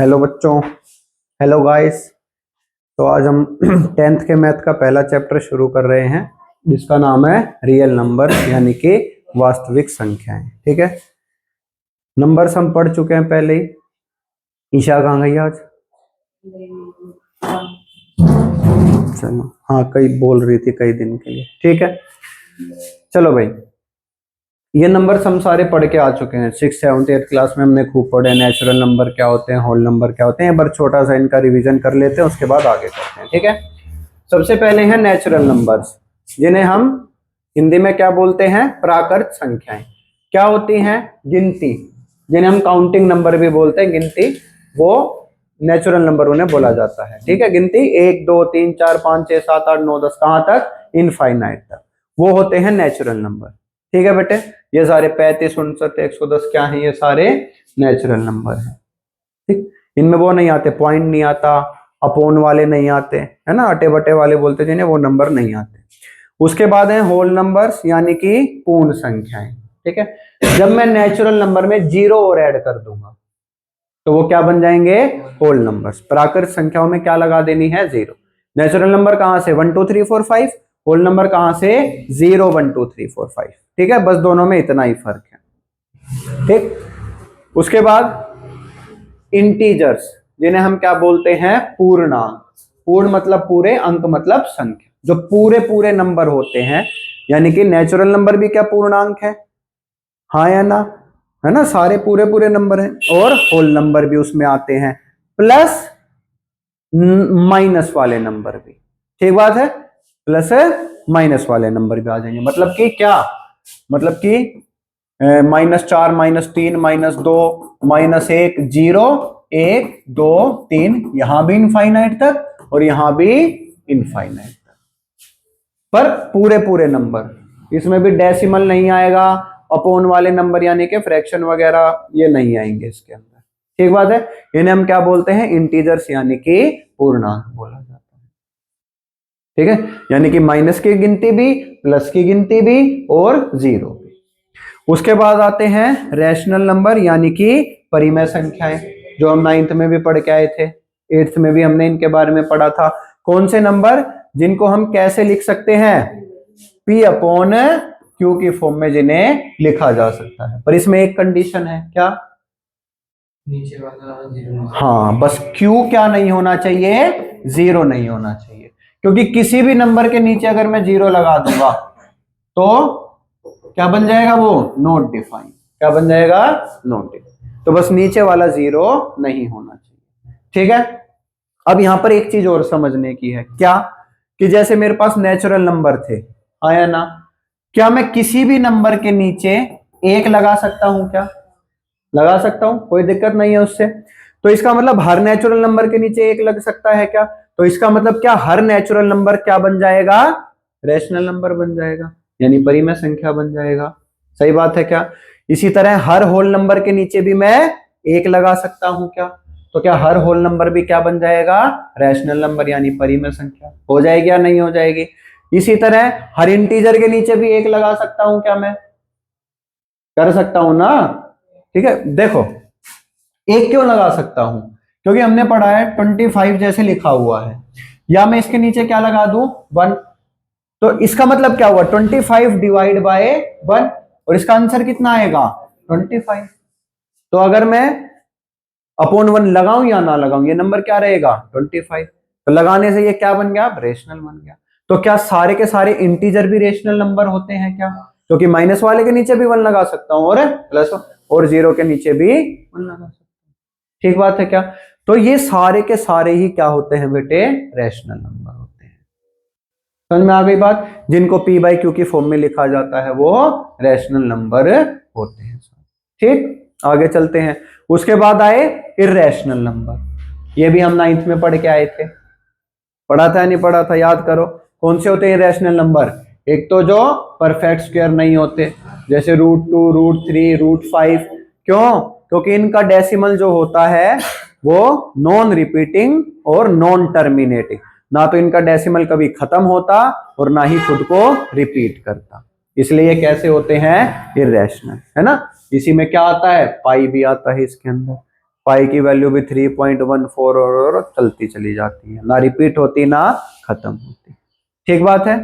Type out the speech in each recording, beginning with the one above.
Hello बच्चों, hello guys. तो आज हम 10th के मैथ का पहला चैप्टर शुरू कर रहे हैं जिसका नाम है रियल नंबर यानी कि वास्तविक संख्याएं। ठीक है, नंबर्स हम पढ़ चुके हैं पहले ही। ईशा कहाँ गई आज? चलो, हाँ कई बोल रही थी कई दिन के लिए। ठीक है, चलो भाई, ये नंबर्स हम सारे पढ़ के आ चुके हैं। 6th 7th 8th क्लास में हमने खूब पढ़े नेचुरल नंबर क्या होते हैं, होल नंबर क्या होते हैं। एक बार छोटा सा इनका रिवीजन कर लेते हैं, उसके बाद आगे करते हैं। ठीक है, सबसे पहले हैं नेचुरल नंबर्स, जिन्हें हम हिंदी में क्या बोलते हैं? प्राकृत संख्याएं। क्या होती हैं? गिनती, जिन्हें हम काउंटिंग नंबर भी बोलते हैं। गिनती, वो नेचुरल नंबर उन्हें बोला जाता है। ठीक है, गिनती 1 2 3 4 5 6 7 8 9 10 कहाँ तक? इनफाइनाइट तक, वो होते हैं नेचुरल नंबर। ठीक है बेटे, ये सारे 35 59 110 क्या है? ये सारे नेचुरल नंबर हैं। ठीक, इनमें वो नहीं आते, पॉइंट नहीं आता, अपोन वाले नहीं आते, है ना, अटे बटे वाले बोलते जिन्हें, वो नंबर नहीं आते। उसके बाद है होल नंबर्स यानी कि पूर्ण संख्याएं। ठीक है, जब मैं नेचुरल नंबर में 0 और ऐड कर दूंगा तो वो क्या बन जाएंगे? Whole numbers. प्राकृत संख्याओं में क्या लगा देनी है? 0। नेचुरल नंबर कहां से? 1 2 3 4 5। होल नंबर कहां से? 0 1 2 3 4 5। ठीक है, बस दोनों में इतना ही फर्क है। ठीक, उसके बाद इंटीजर्स, जिन्हें हम क्या बोलते हैं? पूर्णांक। पूर्ण मतलब पूरे, अंक मतलब संख्या, जो पूरे पूरे नंबर होते हैं। यानी कि नेचुरल नंबर भी क्या पूर्णांक है? हाँ या ना? है ना, सारे पूरे पूरे नंबर हैं। और होल नंबर भी उसमें आते हैं, प्लस माइनस वाले नंबर भी। ठीक बात है, प्लस माइनस वाले नंबर भी आ जाएंगे। मतलब कि क्या? मतलब कि -4 -3 -2 -1 0 1 2 3, यहां भी इनफाइनाइट तक और यहां भी इनफाइनाइट तक, पर पूरे पूरे नंबर। इसमें भी डेसिमल नहीं आएगा, अपोन वाले नंबर यानी कि फ्रैक्शन वगैरह ये नहीं आएंगे इसके अंदर। ठीक बात है, इन्हें हम क्या बोलते हैं? इंटीजर्स यानी कि पूर्णांक बोला जाता है। ठीक है, यानी कि माइनस की गिनती भी, प्लस की गिनती भी और 0 भी। उसके बाद आते हैं रैशनल नंबर यानी कि परिमेय संख्याएं, जो हम 9th में भी पढ़ के आए थे। 8th में भी हमने इनके बारे में पढ़ा था। कौन से नंबर? जिनको हम कैसे लिख सकते हैं? P अपॉन Q की फॉर्म में जिन्हें लिखा जा सकता है। पर इसमें एक कंडीशन है, क्या? नीचे वाला 0। हाँ, बस Q क्या नहीं होना चाहिए? 0 नहीं होना चाहिए, क्योंकि किसी भी नंबर के नीचे अगर मैं 0 लगा दूंगा तो क्या बन जाएगा? वो नॉट डिफाइन। क्या बन जाएगा? Not define. तो बस नीचे वाला 0 नहीं होना चाहिए। ठीक है, अब यहां पर एक चीज और समझने की है, क्या? कि जैसे मेरे पास नेचुरल नंबर थे, आया ना, क्या मैं किसी भी नंबर के नीचे 1 लगा सकता हूं? क्या लगा सकता हूं? कोई दिक्कत नहीं है उससे। तो इसका मतलब हर नेचुरल नंबर के नीचे 1 लग सकता है क्या? तो इसका मतलब क्या? हर नेचुरल नंबर क्या बन जाएगा? रैशनल नंबर बन जाएगा, यानी परिमेय संख्या बन जाएगा। सही बात है क्या? इसी तरह हर होल नंबर के नीचे भी मैं 1 लगा सकता हूं क्या? तो क्या हर होल नंबर भी क्या बन जाएगा? रैशनल नंबर यानी परिमेय संख्या हो जाएगी या नहीं हो जाएगी? इसी तरह हर इंटीजर के नीचे भी 1 लगा सकता हूं क्या? मैं कर सकता हूं ना? ठीक है, देखो 1 क्यों लगा सकता हूं? क्योंकि हमने पढ़ा है 25 जैसे लिखा हुआ है, या मैं इसके नीचे क्या लगा दूं? 1। तो इसका मतलब क्या हुआ? 25 डिवाइड बाय 1, और इसका आंसर कितना आएगा? 25। तो अगर मैं अपॉन 1 लगाऊं या ना लगाऊं, ये नंबर क्या रहेगा? 25। तो लगाने से ये क्या बन गया? रेशनल बन गया। तो क्या सारे के सारे इंटीजर भी रेशनल नंबर होते हैं क्या? क्योंकि माइनस वाले के नीचे भी 1 लगा सकता हूं और प्लस और 0 के नीचे भी 1 लगा सकता हूं। ठीक बात है क्या? तो ये सारे के सारे ही क्या होते हैं बेटे? रैशनल नंबर होते हैं। समझ में आ गई बात? जिनको P बाई Q की फॉर्म में लिखा जाता है वो रैशनल नंबर होते हैं। ठीक, आगे चलते हैं। उसके बाद आए इर्रेशनल नंबर। ये भी हम 9th में पढ़ के आए थे। पढ़ा था या नहीं पढ़ा था? याद करो, कौन से होते हैं इर्रेशनल नंबर? एक तो जो परफेक्ट स्क्वायर नहीं होते, जैसे √2 √3 √5। क्यों? क्योंकि इनका डेसिमल जो होता है वो नॉन रिपीटिंग और नॉन टर्मिनेटिंग, ना तो इनका डेसिमल कभी खत्म होता और ना ही खुद को रिपीट करता। इसलिए ये कैसे होते हैं, इर्रेशनल, है ना। इसी में क्या आता है, पाई भी आता है इसके अंदर। पाई की वैल्यू भी 3.14 और चलती चली जाती है, ना रिपीट होती ना खत्म होती। ठीक बात है।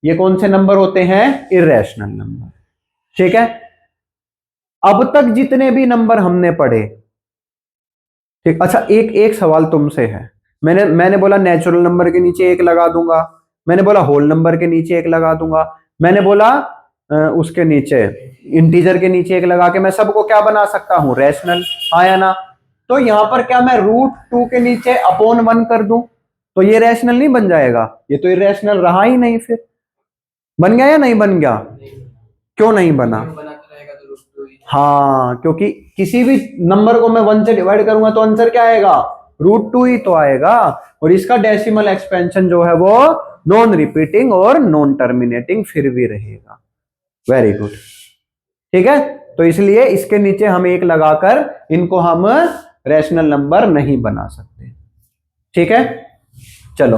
ये कौन से नंबर होते हैं, इर्रेशनल नंबर। ठीक है। अब तक जितने भी नंबर हमने पढ़े, ठीक, अच्छा एक एक सवाल तुमसे है। मैंने बोला नेचुरल नंबर के नीचे एक लगा दूंगा, मैंने बोला होल नंबर के नीचे एक लगा दूंगा, मैंने बोला उसके नीचे इंटीजर के नीचे एक लगा के मैं सबको क्या बना सकता हूं, रैशनल, हाँ या ना। तो यहां पर क्या मैं √2 के नीचे /1 कर दूं तो ये रैशनल नहीं बन जाएगा, ये तो इरेशनल रहा ही नहीं। फिर बन गया या नहीं बन गया, क्यों नहीं बना, हाँ क्योंकि किसी भी नंबर को मैं 1 से डिवाइड करूंगा तो आंसर क्या आएगा, √2 ही तो आएगा। और इसका डेसिमल एक्सपेंशन जो है वो नॉन रिपीटिंग और नॉन टर्मिनेटिंग फिर भी रहेगा। Very good. ठीक है, तो इसलिए इसके नीचे हम एक लगाकर इनको हम रैशनल नंबर नहीं बना सकते। ठीक है, चलो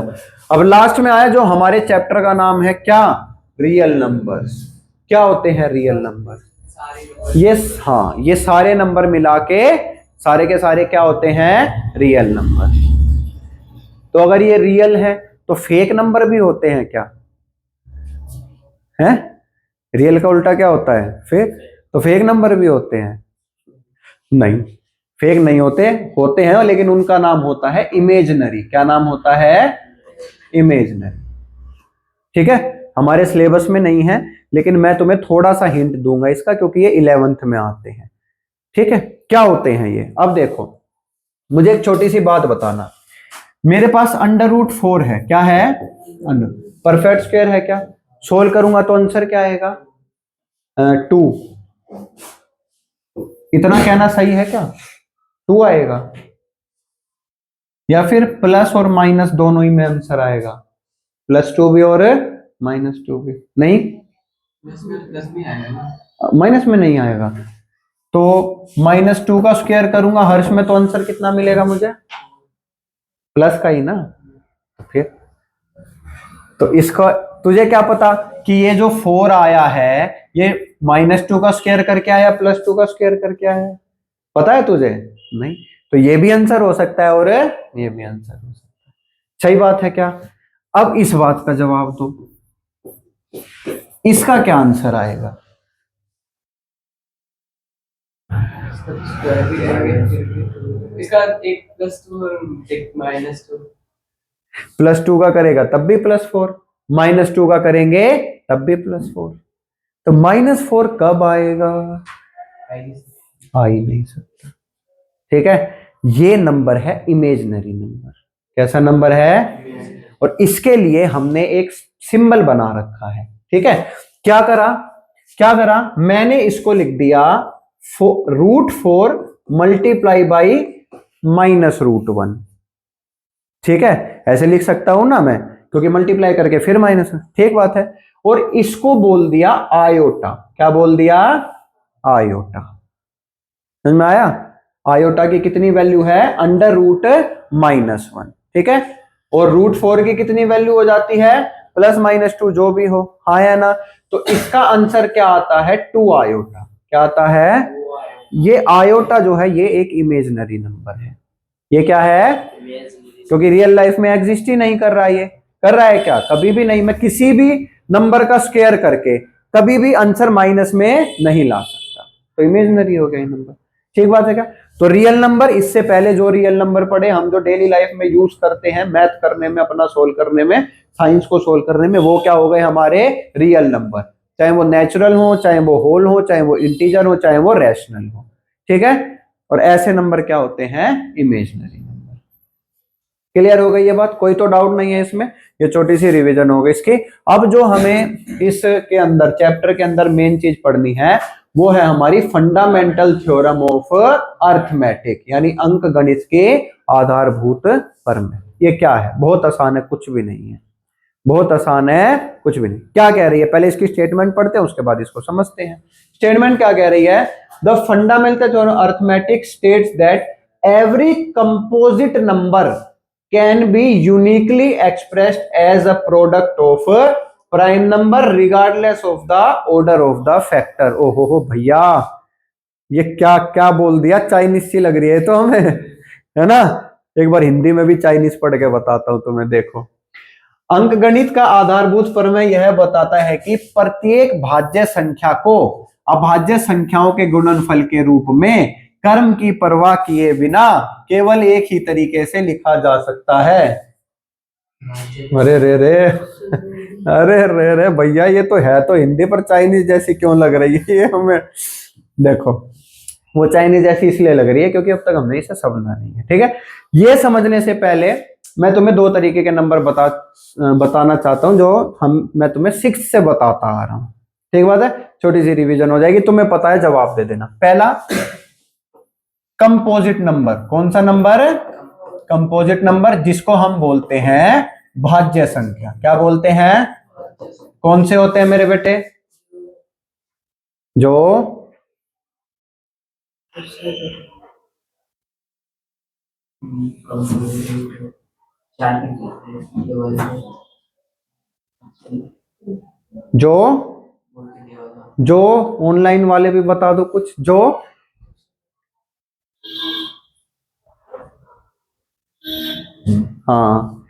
अब लास्ट में आया जो हमारे चैप्टर का नाम है क्या, रियल नंबर्स। क्या होते हैं रियल नंबर, ये हाँ ये सारे नंबर मिला के सारे के सारे क्या होते हैं, रियल नंबर। तो अगर ये रियल है तो फेक नंबर भी होते हैं क्या, है, रियल का उल्टा क्या होता है, फेक। तो फेक नंबर भी होते हैं, नहीं फेक नहीं होते, होते हैं लेकिन उनका नाम होता है इमेजिनरी। क्या नाम होता है, इमेजिनरी। ठीक है, हमारे सिलेबस में नहीं है लेकिन मैं तुम्हें थोड़ा सा हिंट दूंगा इसका, क्योंकि ये 11th में आते हैं। ठीक है, क्या होते हैं ये, अब देखो मुझे एक छोटी सी बात बताना। मेरे पास √4 है, क्या है, अंडर परफेक्ट स्क्वायर है क्या, सोल्व करूंगा तो आंसर क्या आएगा, 2। इतना कहना सही है क्या, 2 आएगा, या फिर प्लस और माइनस दोनों ही में आंसर आएगा, +2 भी और -2 भी, नहीं माइनस में नहीं आएगा। तो -2 का स्क्वायर करूंगा हर्ष में तो आंसर कितना मिलेगा मुझे, प्लस का ही ना। फिर तो इसका तुझे क्या पता कि ये जो 4 आया है ये -2 का स्क्वायर करके आया +2 का स्क्वायर करके आया, पता है तुझे, नहीं। तो ये भी आंसर हो सकता है और ये भी आंसर हो सकता है। सही बात है क्या, अब इस बात का जवाब दो, इसका क्या आंसर आएगा, इसका एक +2 और एक -2, +2 का करेगा तब भी +4, -2 का करेंगे तब भी +4। तो -4 कब आएगा, आ ही नहीं सकता। ठीक है, ये नंबर है इमेजिनरी नंबर। कैसा नंबर है, और इसके लिए हमने एक सिंबल बना रखा है। ठीक है, क्या करा मैंने इसको लिख दिया √4 मल्टीप्लाई बाई -√1। ठीक है, ऐसे लिख सकता हूं ना मैं, क्योंकि मल्टीप्लाई करके फिर माइनस, ठीक बात है। और इसको बोल दिया आयोटा, क्या बोल दिया, आयोटा। समझ में आया, आयोटा की कितनी वैल्यू है, √-1। ठीक है, और √4 की कितनी वैल्यू हो जाती है, +-2 जो भी हो, हाँ या ना। तो इसका आंसर क्या आता है, 2 आयोटा। क्या आता है, ये आयोटा जो है ये एक इमेजिनरी नंबर है। ये क्या है, क्योंकि रियल लाइफ में एग्जिस्ट ही नहीं कर रहा है, ये कर रहा है क्या, कभी भी नहीं। मैं किसी भी नंबर का स्क्वायर करके कभी भी आंसर माइनस में नहीं ला सकता, तो इमेजिनरी हो गया ये नंबर। ठीक बात है क्या, तो रियल नंबर, इससे पहले जो रियल नंबर पढ़े हम, जो डेली लाइफ में यूज करते हैं मैथ करने में, अपना सोल्व करने में, साइंस को सोल्व करने में, वो क्या हो गए हमारे रियल नंबर। चाहे वो नेचुरल हो, चाहे वो होल हो, चाहे वो इंटीजर हो, चाहे वो रैशनल हो। ठीक है, और ऐसे नंबर क्या होते हैं, इमेजिनरी नंबर। क्लियर हो गई ये बात, कोई तो डाउट नहीं है इसमें, ये छोटी सी रिवीजन हो गई इसकी। अब जो हमें इसके अंदर चैप्टर के अंदर मेन चीज पढ़नी है वो है हमारी फंडामेंटल थ्योरम ऑफ अर्थमेटिक, यानी अंक गणित के आधारभूत प्रमेय। ये क्या है, बहुत आसान है, कुछ भी नहीं है, बहुत आसान है, कुछ भी नहीं। क्या कह रही है, पहले इसकी स्टेटमेंट पढ़ते हैं उसके बाद इसको समझते हैं। स्टेटमेंट क्या कह रही है, the fundamental theorem of arithmetic states that every composite number can be uniquely expressed as a product of prime number regardless of the order of the factor. ओहो हो भैया, ये क्या क्या बोल दिया, चाइनीज सी लग रही है तो हमें, है ना। एक बार हिंदी में भी चाइनीज पढ़ के बताता हूं तुम्हें। देखो, अंकगणित का आधारभूत प्रमेय यह बताता है कि प्रत्येक भाज्य संख्या को अभाज्य संख्याओं के गुणनफल के रूप में कर्म की परवाह किए बिना केवल एक ही तरीके से लिखा जा सकता है। अरे रे रे, अरे रे रे भैया, ये तो है तो हिंदी पर चाइनीज जैसी क्यों लग रही है ये हमें। देखो, वो चाइनीज जैसी इसलिए लग रही है क्योंकि अब तक हमने इसे समझा नहीं है। ठीक है, ये समझने से पहले मैं तुम्हें दो तरीके के नंबर बताना चाहता हूं, जो मैं तुम्हें 6 से बताता आ रहा हूं। ठीक बात है, छोटी सी रिवीजन हो जाएगी, तुम्हें पता है, जवाब दे देना। पहला कंपोजिट नंबर। कौन सा नंबर? कंपोजिट नंबर, जिसको हम बोलते हैं भाज्य संख्या। क्या बोलते हैं? कौन से होते हैं मेरे बेटे? जो जो ऑनलाइन वाले भी बता दो कुछ। जो हाँ,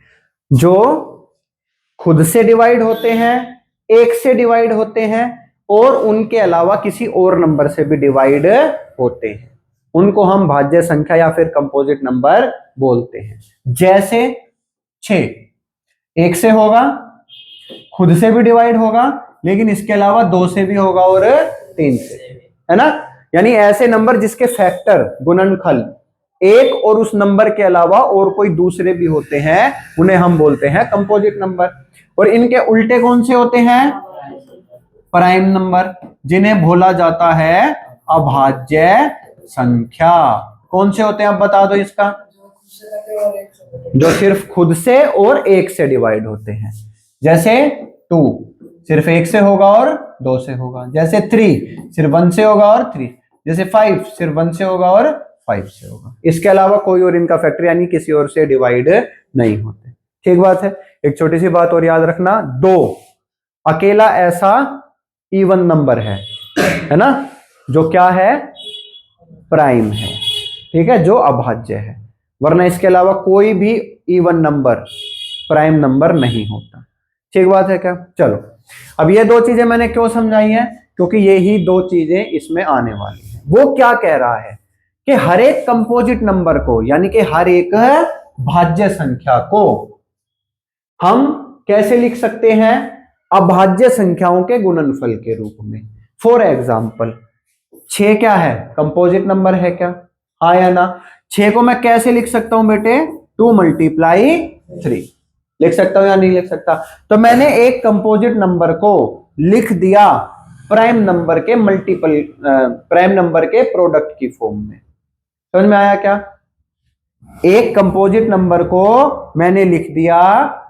जो खुद से डिवाइड होते हैं, एक से डिवाइड होते हैं, और उनके अलावा किसी और नंबर से भी डिवाइड होते हैं, उनको हम भाज्य संख्या या फिर कंपोजिट नंबर बोलते हैं। जैसे 6 एक से होगा, खुद से भी डिवाइड होगा, लेकिन इसके अलावा 2 से भी होगा और 3 से, है ना। यानी ऐसे नंबर जिसके फैक्टर गुणनखल एक और उस नंबर के अलावा और कोई दूसरे भी होते हैं, उन्हें हम बोलते हैं कंपोजिट नंबर। और इनके उल्टे कौन से होते हैं? प्राइम नंबर, जिन्हें बोला जाता है अभाज्य संख्या। कौन से होते हैं आप बता दो इसका? जो सिर्फ खुद से और एक से डिवाइड होते हैं। जैसे 2 सिर्फ एक से होगा और 2 से होगा। जैसे 3 सिर्फ 1 से होगा और 3। जैसे 5 सिर्फ 1 से होगा और 5 से होगा। इसके अलावा कोई और इनका फैक्टर यानी किसी और से डिवाइड नहीं होते। ठीक बात है। एक छोटी सी बात और याद रखना, 2 अकेला ऐसा इवन नंबर है ना, जो क्या है? प्राइम है। ठीक है, जो अभाज्य है, वरना इसके अलावा कोई भी इवन नंबर प्राइम नंबर नहीं होता। ठीक बात है क्या? चलो, अब ये दो चीजें मैंने क्यों समझाई हैं? क्योंकि ये ही दो चीजें इसमें आने वाली हैं। वो क्या कह रहा है कि हर एक कंपोजिट नंबर को, यानी कि हर एक भाज्य संख्या को हम कैसे लिख सकते हैं? अभाज्य संख्याओं के गुणनफल के रूप में। फॉर एग्जाम्पल 6 क्या है? कंपोजिट नंबर है क्या? हाँ या ना? 6 को मैं कैसे लिख सकता हूं बेटे? 2 × 3 लिख सकता हूं या नहीं लिख सकता? तो मैंने एक कंपोजिट नंबर को लिख दिया प्राइम नंबर के मल्टीपल, प्राइम नंबर के प्रोडक्ट की फॉर्म में। समझ में आया क्या? एक कंपोजिट नंबर को मैंने लिख दिया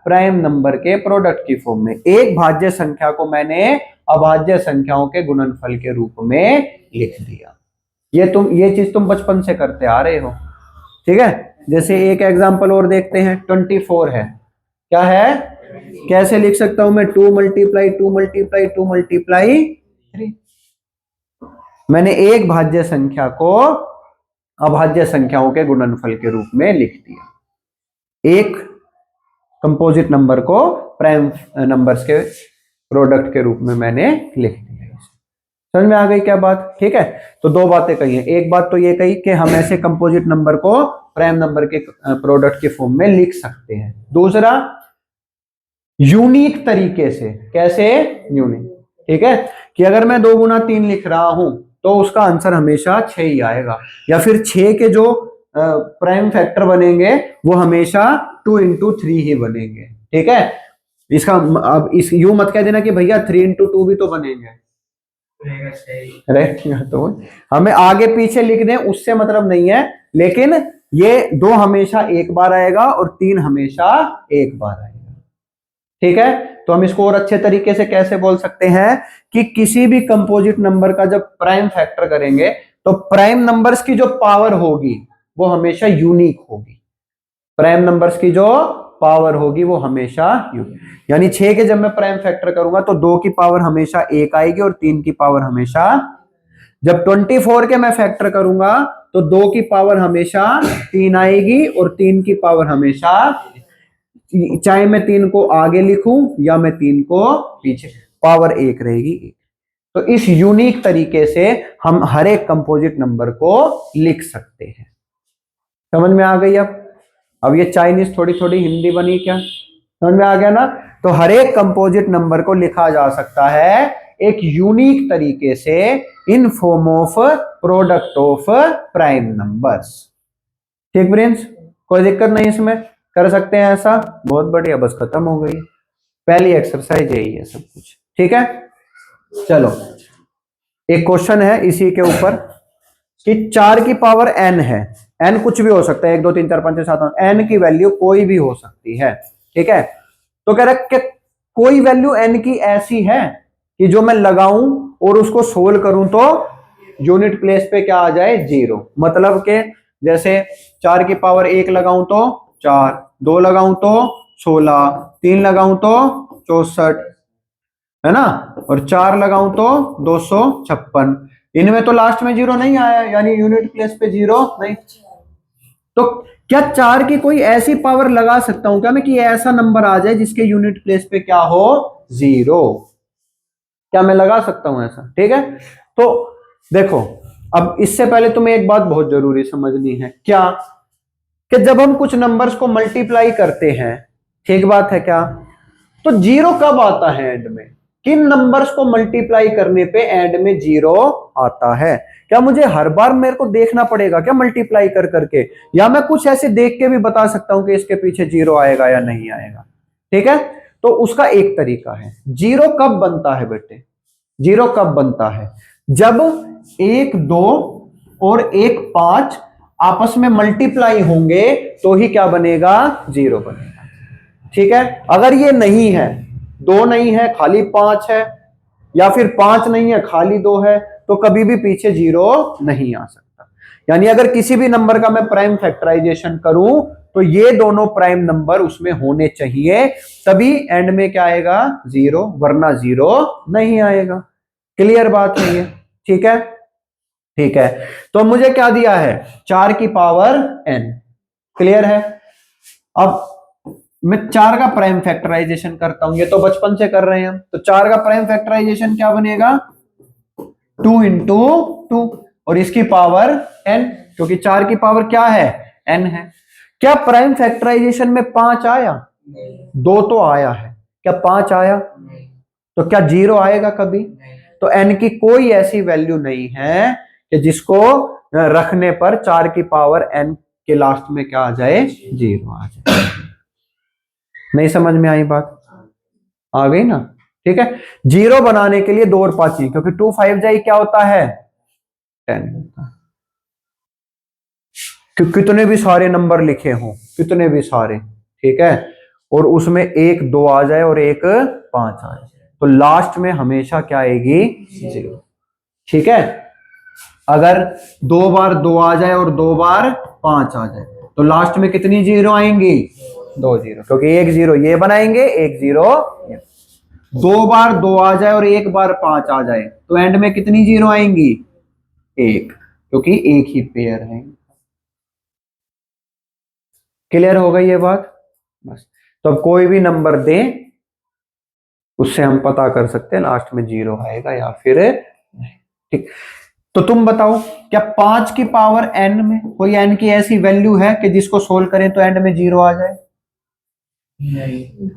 प्राइम नंबर के प्रोडक्ट की फॉर्म में। एक भाज्य संख्या को मैंने अभाज्य संख्याओं के गुणनफल के रूप में लिख दिया। ये चीज तुम बचपन से करते आ रहे हो। ठीक है, जैसे एक एग्जांपल और देखते हैं। 24 है, क्या है? कैसे लिख सकता हूं मैं? 2 × 2 × 3। मैंने एक भाज्य संख्या को अभाज्य संख्याओं के गुणनफल के रूप में लिख दिया। एक कंपोजिट नंबर को प्राइम नंबर्स के प्रोडक्ट के रूप में मैंने लिख दिया। समझ में आ गई क्या बात? ठीक है, तो दो बातें कही हैं। एक बात तो ये कही कि हम ऐसे कंपोजिट नंबर को प्राइम नंबर के प्रोडक्ट के फॉर्म में लिख सकते हैं। दूसरा, यूनिक तरीके से। कैसे? यूनिक। ठीक है, कि अगर मैं 2 × 3 लिख रहा हूं तो उसका आंसर हमेशा 6 ही आएगा, या फिर 6 के जो प्राइम फैक्टर बनेंगे वो हमेशा 2 × 3 ही बनेंगे। ठीक है, इसका अब इस यूं मत कह देना कि भैया 3 × 2 भी तो बनेंगे, रहेगा। तो हमें आगे पीछे लिख दें उससे मतलब नहीं है, लेकिन ये 2 हमेशा एक बार आएगा और 3 हमेशा एक बार आएगा। ठीक है, तो हम इसको और अच्छे तरीके से कैसे बोल सकते हैं कि किसी भी कंपोजिट नंबर का जब प्राइम फैक्टर करेंगे तो प्राइम नंबर्स की जो पावर होगी वो हमेशा यूनिक होगी। प्राइम नंबर्स की जो पावर होगी वो हमेशा यानी 6 के जब मैं प्राइम फैक्टर करूंगा तो 2 की पावर हमेशा 1 आएगी और 3 की पावर हमेशा, जब 24 के मैं फैक्टर करूंगा तो 2 की पावर हमेशा 3 आएगी और 3 की पावर हमेशा, चाहे मैं 3 को आगे लिखूं या मैं 3 को पीछे, पावर 1 रहेगी। तो इस यूनिक तरीके से हम हर एक कंपोजिट नंबर को लिख सकते हैं। समझ में आ गई? अब ये चाइनीज थोड़ी थोड़ी हिंदी बनी क्या? समझ में आ गया ना? तो हर एक कंपोजिट नंबर को लिखा जा सकता है एक यूनिक तरीके से in form of product of prime numbers. ठीक फ्रेंड्स, कोई दिक्कत नहीं इसमें, कर सकते हैं ऐसा। बहुत बढ़िया, बस खत्म हो गई पहली एक्सरसाइज, यही है सब कुछ। ठीक है, चलो एक क्वेश्चन है इसी के ऊपर कि 4 की पावर n है, n कुछ भी हो सकता है, 1 2 3 4 5 6 7 8, n की वैल्यू कोई भी हो सकती है। ठीक है, तो कह रहा है कि कोई वैल्यू n की ऐसी है कि जो मैं लगाऊं और उसको सोल्व करूं तो यूनिट प्लेस पे क्या आ जाए? 0। मतलब के जैसे 4 की पावर 1 लगाऊं तो 4, 2 लगाऊं तो 16, 3 लगाऊं तो 64, है ना, और 4 लगाऊं तो 256। इनमें तो लास्ट में 0 नहीं आया, यानी यूनिट प्लेस पे 0 नहीं। तो क्या 4 की कोई ऐसी पावर लगा सकता हूं क्या मैं कि ऐसा नंबर आ जाए जिसके यूनिट प्लेस पे क्या हो? 0। क्या मैं लगा सकता हूं ऐसा? ठीक है, तो देखो अब इससे पहले तुम्हें एक बात बहुत जरूरी समझनी है, क्या कि जब हम कुछ नंबर्स को मल्टीप्लाई करते हैं, ठीक बात है क्या, तो 0 कब आता है एंड में? किन नंबर्स को मल्टीप्लाई करने पे एंड में 0 आता है? क्या मुझे हर बार मेरे को देखना पड़ेगा क्या मल्टीप्लाई कर करके, या मैं कुछ ऐसे देख के भी बता सकता हूं कि इसके पीछे 0 आएगा या नहीं आएगा? ठीक है, तो उसका एक तरीका है। 0 कब बनता है बेटे? 0 कब बनता है? जब 1 2 और 1 5 आपस में मल्टीप्लाई होंगे तो ही क्या बनेगा? 0 बनेगा। ठीक है, अगर ये नहीं है, 2 नहीं है खाली 5 है, या फिर 5 नहीं है खाली 2 है, तो कभी भी पीछे 0 नहीं आ सकता। यानी अगर किसी भी नंबर का मैं प्राइम फैक्टराइजेशन करूं तो ये दोनों प्राइम नंबर उसमें होने चाहिए, तभी एंड में क्या आएगा? 0, वरना 0 नहीं आएगा। क्लियर बात है ये? ठीक है, ठीक है, तो मुझे क्या दिया है? 4 की पावर n। क्लियर है? अब मैं 4 का प्राइम फैक्टराइजेशन करता हूं, ये तो बचपन से कर रहे हैं हम, तो 4 का प्राइम फैक्टराइजेशन क्या बनेगा? 2 इंटू 2, और इसकी पावर n, क्योंकि 4 की पावर क्या है? n है। क्या प्राइम फैक्टराइजेशन में 5 आया? 2 तो आया है, क्या 5 आया? तो क्या 0 आएगा कभी? तो n की कोई ऐसी वैल्यू नहीं है कि जिसको रखने पर 4 की पावर n के लास्ट में क्या आ जाए? 0 आ जाए। नहीं समझ में आई बात? आ गई ना? ठीक है, 0 बनाने के लिए 2 और 5 चाहिए, क्योंकि 2 5 जाए क्या होता है? 10 होता है। कितने भी सारे नंबर लिखे हों, कितने भी सारे, ठीक है, और उसमें 1 2 आ जाए और 1 5 आ जाए, तो लास्ट में हमेशा क्या आएगी? 0। ठीक है, अगर 2 बार 2 आ जाए और 2 बार 5 आ जाए, तो लास्ट में कितनी 0 आएंगी? 2 0, क्योंकि 1 0 ये बनाएंगे, 1 0 ये। 2 बार 2 आ जाए और 1 बार 5 आ जाए, तो एंड में कितनी 0 आएंगी? 1, क्योंकि एक ही पेयर है। क्लियर हो गई ये बात? बस, तो अब कोई भी नंबर दे उससे हम पता कर सकते हैं लास्ट में 0 आएगा या फिर नहीं। ठीक, तो तुम बताओ, क्या 5 की पावर n में कोई n की ऐसी वैल्यू है कि जिसको सोल्व करें तो एंड में 0 आ जाए? नहीं,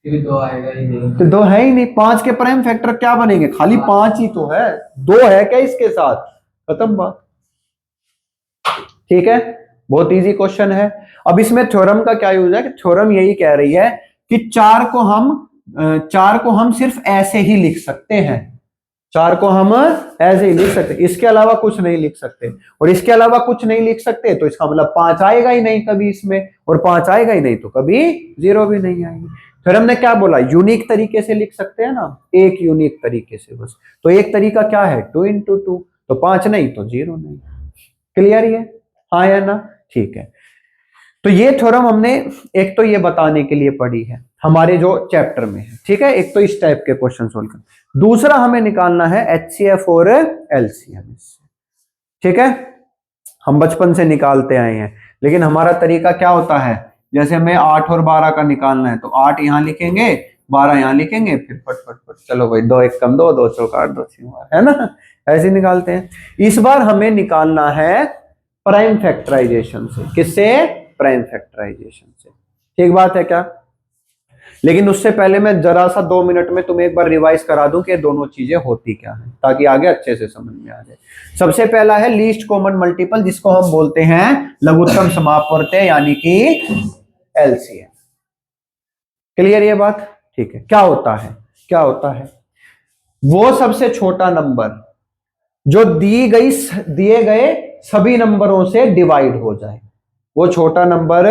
फिर 2 आएगा ही नहीं। तो 2 है ही नहीं। 5 के प्राइम फैक्टर क्या बनेंगे? खाली 5 ही तो है, 2 है क्या इसके साथ? खत्म बात। ठीक है, बहुत इजी क्वेश्चन है। अब इसमें थ्योरम का क्या यूज है? कि थ्योरम यही कह रही है कि 4 को हम सिर्फ ऐसे ही लिख सकते हैं, 4 को हम ऐसे ही लिख सकते, इसके अलावा कुछ नहीं लिख सकते, और इसके अलावा कुछ नहीं लिख सकते तो इसका मतलब 5 आएगा ही नहीं कभी इसमें, और 5 आएगा ही नहीं तो कभी 0 भी नहीं आएगी। फिर हमने क्या बोला? यूनिक तरीके से लिख सकते हैं ना, एक यूनिक तरीके से बस। तो एक तरीका क्या है? 2 इंटू 2, तो 5 नहीं तो 0 नहीं। क्लियर है? हाँ या ना? ठीक है, तो ये थ्योरम हमने एक तो ये बताने के लिए पढ़ी है हमारे जो चैप्टर में है, ठीक है। एक तो इस टाइप के क्वेश्चन सोल्व कर, दूसरा हमें निकालना है HCF और LCM, ठीक है। हम बचपन से निकालते आए हैं, लेकिन हमारा तरीका क्या होता है, जैसे हमें 8 और 12 का निकालना है तो 8 यहां लिखेंगे, 12 यहां लिखेंगे, फिर फट फट फट, चलो भाई 2 1 कम 2, 2 चौक 8, 2 6 12, है ना, ऐसे निकालते हैं। इस बार हमें निकालना है प्राइम फैक्टराइजेशन से। किससे? प्राइम फैक्टराइजेशन से, ठीक बात है क्या। लेकिन उससे पहले मैं जरा सा 2 मिनट में तुम्हें एक बार रिवाइज करा दूं कि दोनों चीजें होती क्या है, ताकि आगे अच्छे से समझ में आ जाए। सबसे पहला है लीस्ट कॉमन मल्टीपल, जिसको हम बोलते हैं लघुत्तम समापवर्त, यानी कि LCM। क्लियर ये बात? ठीक है। क्या होता है, क्या होता है, वो सबसे छोटा नंबर जो दिए गए सभी नंबरों से डिवाइड हो जाए, वो छोटा नंबर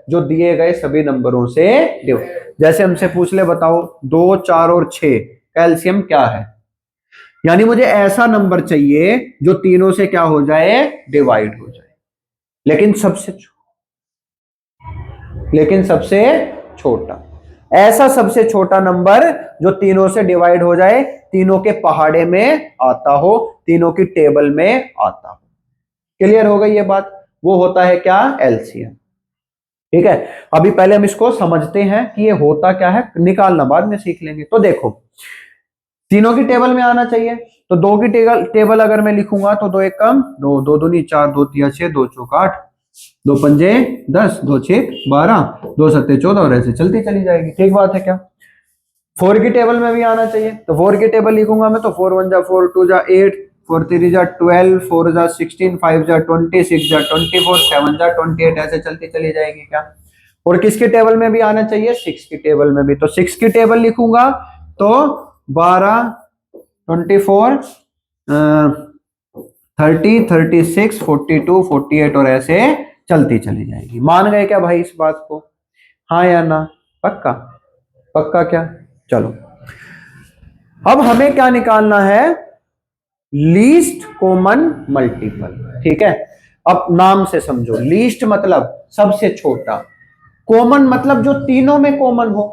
जो दिए गए सभी नंबरों से डिवाइड। जैसे हमसे पूछ ले, बताओ 2 4 और 6 का एलसीएम क्या है, यानी मुझे ऐसा नंबर चाहिए जो तीनों से क्या हो जाए, डिवाइड हो जाए, लेकिन सबसे छोटा, ऐसा सबसे छोटा नंबर जो तीनों से डिवाइड हो जाए, तीनों के पहाड़े में आता हो, तीनों की टेबल में आता हो। क्लियर हो गई ये बात? वो होता है क्या, एलसीएम। ठीक है, अभी पहले हम इसको समझते हैं कि ये होता क्या है, निकालना बाद में सीख लेंगे। तो देखो, तीनों की टेबल में आना चाहिए, तो 2 की टेबल अगर मैं लिखूंगा तो 2 1 कम 2, 2 दूनी 4, 2 3 6, 2 चौक 8, 2 पंजे 10, 2 6 12, 2 7 14 और ऐसे चलती चली जाएगी। ठीक बात है क्या? 4 की टेबल में भी आना चाहिए, तो 4 की टेबल लिखूंगा मैं तो 4 1 जा 4, 2 जा 8, 4 3 जा 12, 4 जा 16, 5 जा 20, 6 जा 24, 7 जा 28, ऐसे चलती चली जाएगी क्या। और किसकी टेबल में भी आना चाहिए, 6 की टेबल में भी, तो 6 की टेबल लिखूंगा तो 12, 24, 30, 36, 42, 48 और ऐसे चलती चली जाएगी। मान गए क्या भाई इस बात को? हाँ या ना? पक्का? पक्का क्या? चलो, अब हमें क्या निकालना है, लीस्ट कॉमन मल्टीपल। ठीक है, अब नाम से समझो, लीस्ट मतलब सबसे छोटा, कॉमन मतलब जो तीनों में कॉमन हो,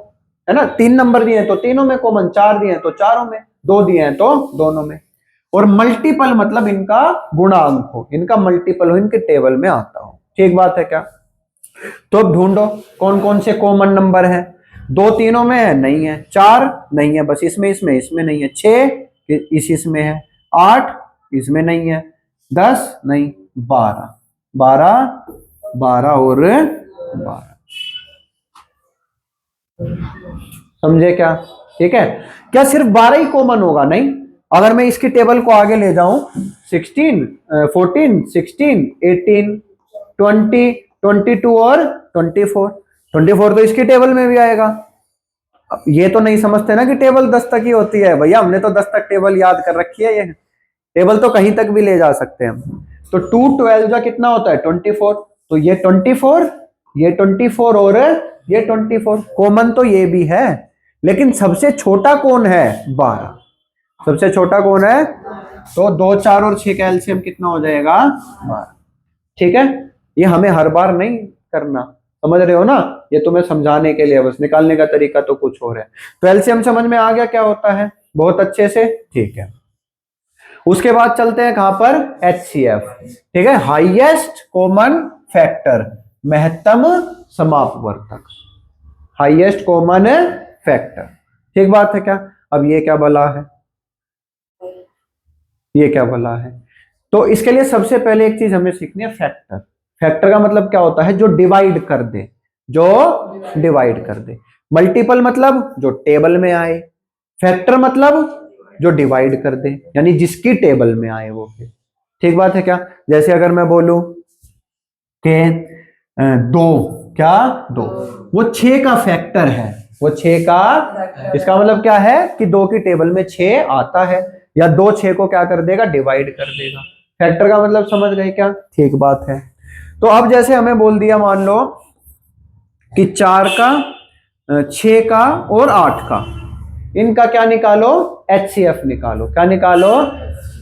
है ना। 3 नंबर दिए हैं तो तीनों में कॉमन, 4 दिए हैं तो चारों में, 2 दिए हैं तो दोनों में, और मल्टीपल मतलब इनका गुणांक हो, इनका मल्टीपल हो, इनके टेबल में आता हो। ठीक बात है क्या? तो अब ढूंढो कौन कौन से कॉमन नंबर हैं। 2 तीनों में है, नहीं है। 4 नहीं है, बस इसमें नहीं है। 6 इसमें है। 8 इसमें नहीं है। 10 नहीं। 12 और 12, समझे क्या? ठीक है, क्या सिर्फ 12 ही कॉमन होगा? नहीं, अगर मैं इसकी टेबल को आगे ले जाऊं, 16, 14, 16, 18, 20, 22 और 24 तो इसकी टेबल में भी आएगा। अब ये तो नहीं समझते ना कि टेबल 10 तक ही होती है। भैया हमने तो 10 तक टेबल याद कर रखी है, ये टेबल तो कहीं तक भी ले जा सकते हैं हम। तो 2 12 का कितना होता है, 24, तो ये 24, ये 24 और ये 24, कॉमन तो ये भी है, लेकिन सबसे छोटा कौन है, 12। सबसे छोटा कौन है? तो 2 4 और 6 का एलसीएम कितना हो जाएगा, 12। ठीक है, ये हमें हर बार नहीं करना, समझ रहे हो ना, ये तुम्हें समझाने के लिए, बस निकालने का तरीका तो कुछ और है। तो एलसीएम समझ में आ गया क्या होता है, बहुत अच्छे से। ठीक है, उसके बाद चलते हैं कहां पर, HCF। ठीक है, हाईएस्ट कॉमन फैक्टर, महत्तम समापवर्तक, हाईएस्ट कॉमन फैक्टर। ठीक बात है क्या? अब ये क्या भला है, ये क्या भला है? तो इसके लिए सबसे पहले एक चीज हमें सीखनी है, फैक्टर। फैक्टर का मतलब क्या होता है, जो डिवाइड कर दे, जो डिवाइड कर दे। मल्टीपल मतलब जो टेबल में आए, फैक्टर मतलब जो डिवाइड कर दे, यानी जिसकी टेबल में आए वो। ठीक बात है क्या? जैसे अगर मैं बोलूं कि 2, क्या 2, वो 6 का फैक्टर है, वो 6 का, इसका मतलब क्या है कि 2 की टेबल में 6 आता है, या 2 6 को क्या कर देगा, डिवाइड कर देगा। फैक्टर का मतलब समझ गए क्या? ठीक बात है। तो अब जैसे हमें बोल दिया, मान लो कि 4 का, 6 का और 8 का, इनका क्या निकालो, HCF निकालो। क्या निकालो?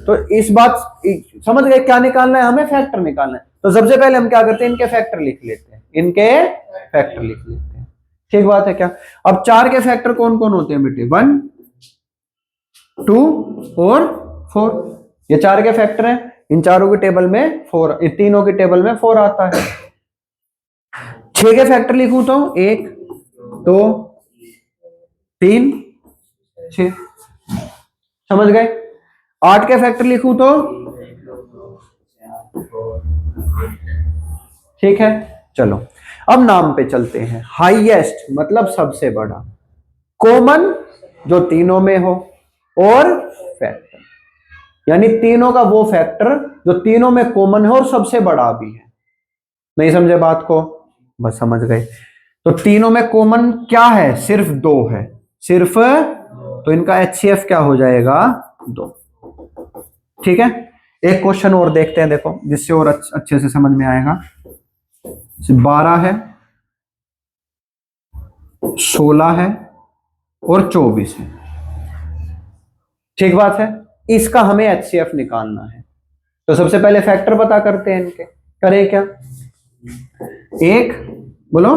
तो इस बात समझ गए क्या निकालना है हमें, फैक्टर निकालना है। तो सबसे पहले हम क्या करते हैं, इनके फैक्टर लिख लेते हैं। इनके फैक्टर लिख लेते हैं। ठीक बात है क्या? अब 4 के फैक्टर कौन कौन होते हैं बेटे? 1, 2 और 4। ये 4 के फैक्टर हैं। इन चारों की टेबल में 4, इन तीनों की टेबल में 4 आता है। 6 के फैक्टर लिखूं तो 1, 2, 3, 6। समझ गए? 8 के फैक्टर लिखूं तो ठीक है। चलो अब नाम पे चलते हैं। हाईएस्ट मतलब सबसे बड़ा, कॉमन जो तीनों में हो, और फैक्टर यानी तीनों का वो फैक्टर जो तीनों में कॉमन है और सबसे बड़ा भी है। नहीं समझे बात को? बस समझ गए। तो तीनों में कॉमन क्या है? सिर्फ 2 है, सिर्फ। तो इनका HCF क्या हो जाएगा? 2। ठीक है। एक क्वेश्चन और देखते हैं, देखो, जिससे और अच्छे से समझ में आएगा। 12 है, 16 है और 24 है। ठीक बात है। इसका हमें HCF निकालना है। तो सबसे पहले फैक्टर पता करते हैं इनके। करें क्या? 1 बोलो।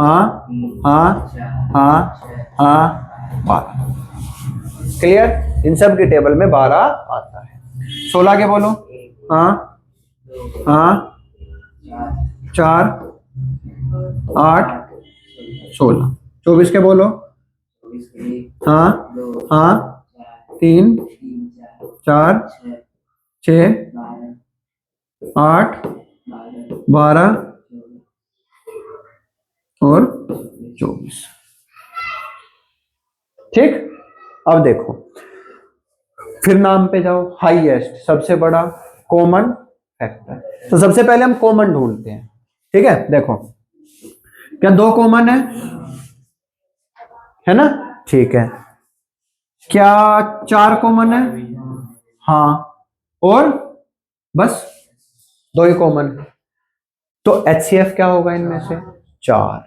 हाँ हाँ हाँ हाँ 12। क्लियर? इन सब की टेबल में 12 आता है। 16 के बोलो। हाँ हाँ 4, 8, 16। 24 के बोलो। हाँ हाँ 3, 4, 6, 8, 12 और 24। ठीक। अब देखो, फिर नाम पे जाओ। हाईएस्ट सबसे बड़ा, कॉमन, फैक्टर। तो सबसे पहले हम कॉमन ढूंढते हैं। ठीक है। देखो, क्या 2 कॉमन है ना? ठीक है। क्या 4 कॉमन है? हाँ। और बस 2 ही कॉमन है। तो HCF क्या होगा इनमें से? 4।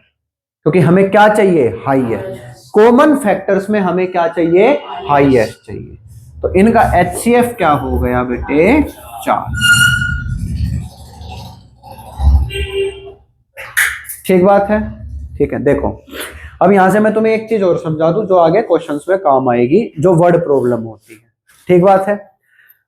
क्योंकि हमें क्या चाहिए? हाईएस्ट। कॉमन फैक्टर्स में हमें क्या चाहिए? हाईएस्ट चाहिए। तो इनका HCF क्या हो गया बेटे? 4। ठीक बात है। ठीक है। देखो, अब यहां से मैं तुम्हें एक चीज और समझा दूं जो आगे क्वेश्चंस में काम आएगी, जो वर्ड प्रॉब्लम होती है। ठीक बात है।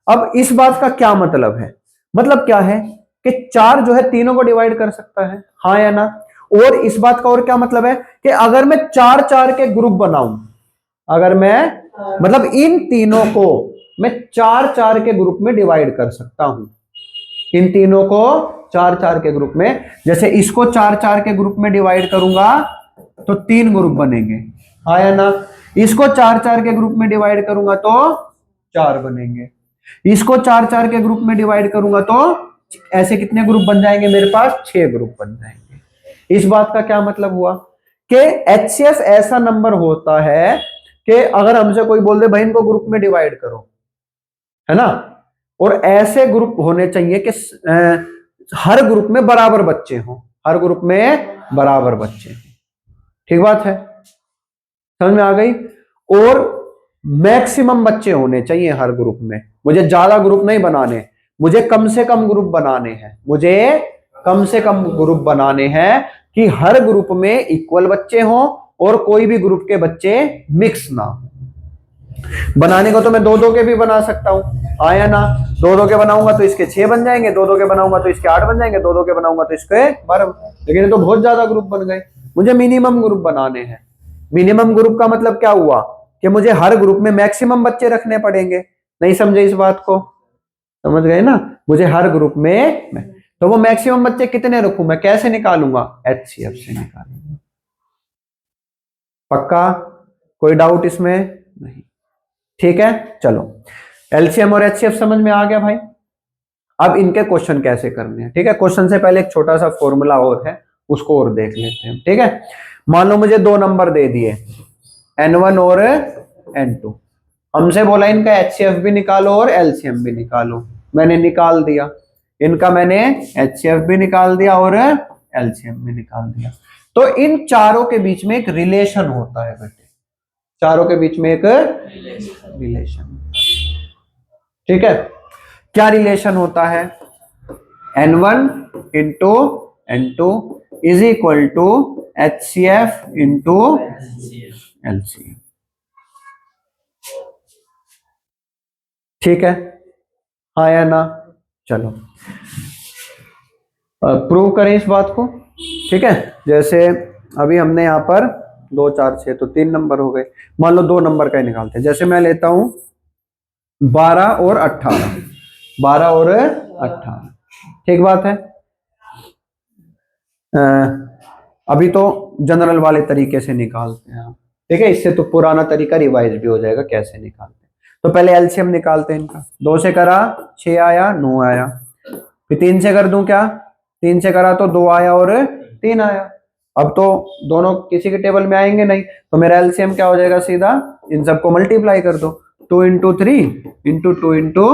अब इस बात का क्या मतलब है? मतलब क्या है कि 4 जो है तीनों को डिवाइड कर सकता है, हाँ या ना? और इस बात का और क्या मतलब है कि अगर मैं 4-4 के ग्रुप बनाऊं, अगर मैं मतलब इन तीनों को मैं 4-4 के ग्रुप में डिवाइड कर सकता हूं। इन तीनों को 4-4 के ग्रुप में, जैसे इसको 4-4 के ग्रुप में डिवाइड करूंगा तो 3 ग्रुप बनेंगे, हाँ या ना? इसको 4-4 के ग्रुप में डिवाइड करूंगा तो 4 बनेंगे। इसको 4-4 के ग्रुप में डिवाइड करूंगा तो ऐसे कितने ग्रुप बन जाएंगे मेरे पास? 6 ग्रुप बन जाएंगे। इस बात का क्या मतलब हुआ कि HCF ऐसा नंबर होता है कि अगर हमसे कोई बोल दे भाई इनको ग्रुप में डिवाइड करो, है ना, और ऐसे ग्रुप होने चाहिए कि हर ग्रुप में बराबर बच्चे हों, हर ग्रुप में बराबर बच्चे हों। ठीक बात है, समझ में आ गई? और मैक्सिमम बच्चे होने चाहिए हर ग्रुप में। मुझे ज्यादा ग्रुप नहीं बनाने, मुझे कम से कम ग्रुप बनाने हैं, मुझे कम से कम ग्रुप बनाने हैं कि हर ग्रुप में इक्वल बच्चे हों और कोई भी ग्रुप के बच्चे मिक्स ना हो। बनाने को तो मैं 2-2 के भी बना सकता हूं, आया ना? 2-2 के बनाऊंगा तो इसके 6 बन जाएंगे, 2-2 के बनाऊंगा तो इसके 8 बन जाएंगे, 2-2 के बनाऊंगा तो इसके 12। लेकिन ये तो बहुत ज्यादा ग्रुप बन गए। मुझे मिनिमम ग्रुप बनाने हैं। मिनिमम ग्रुप का मतलब क्या हुआ कि मुझे हर ग्रुप में मैक्सिमम बच्चे रखने पड़ेंगे। नहीं समझे इस बात को? समझ गए ना? मुझे हर ग्रुप में, तो वो मैक्सिमम बच्चे कितने रखूं मैं? कैसे निकालूंगा? HCF से निकालूंगा। पक्का? कोई डाउट इसमें? नहीं। ठीक है। चलो, LCM और HCF समझ में आ गया भाई। अब इनके क्वेश्चन कैसे करने हैं। ठीक है। क्वेश्चन से पहले एक छोटा सा फॉर्मूला और है, उसको और देख लेते हैं। ठीक है। मान लो मुझे 2 नंबर दे दिए, N1 और N2। हमसे बोला इनका HCF भी निकालो और LCM भी निकालो। मैंने निकाल दिया इनका, मैंने HCF भी निकाल दिया और LCM भी निकाल दिया। तो इन चारों के बीच में एक रिलेशन होता है बेटे, चारों के बीच में एक रिलेशन। ठीक है। क्या रिलेशन होता है? N1 into N2 is equal to HCF into LCM। ठीक है, हाँ या ना? चलो प्रूव करें इस बात को। ठीक है, जैसे अभी हमने यहाँ पर 2 4 6 तो 3 नंबर हो गए। मान लो 2 नंबर का ही निकालते हैं। जैसे मैं लेता हूं 12 और 18, 12 और 18। ठीक बात है। अभी तो जनरल वाले तरीके से निकालते हैं हम। ठीक है, इससे तो पुराना तरीका रिवाइज भी हो जाएगा कैसे निकालते हैं। तो पहले एलसीएम निकालते हैं इनका। 2 से करा 6 आया, 9 आया। फिर 3 से कर दूं क्या? 3 से करा तो 2 आया और 3 आया। अब तो दोनों किसी के टेबल में आएंगे नहीं, तो मेरा एलसीएम क्या हो जाएगा? सीधा इन सबको मल्टीप्लाई कर दो। 2 इंटू 3 इंटू 2 इंटू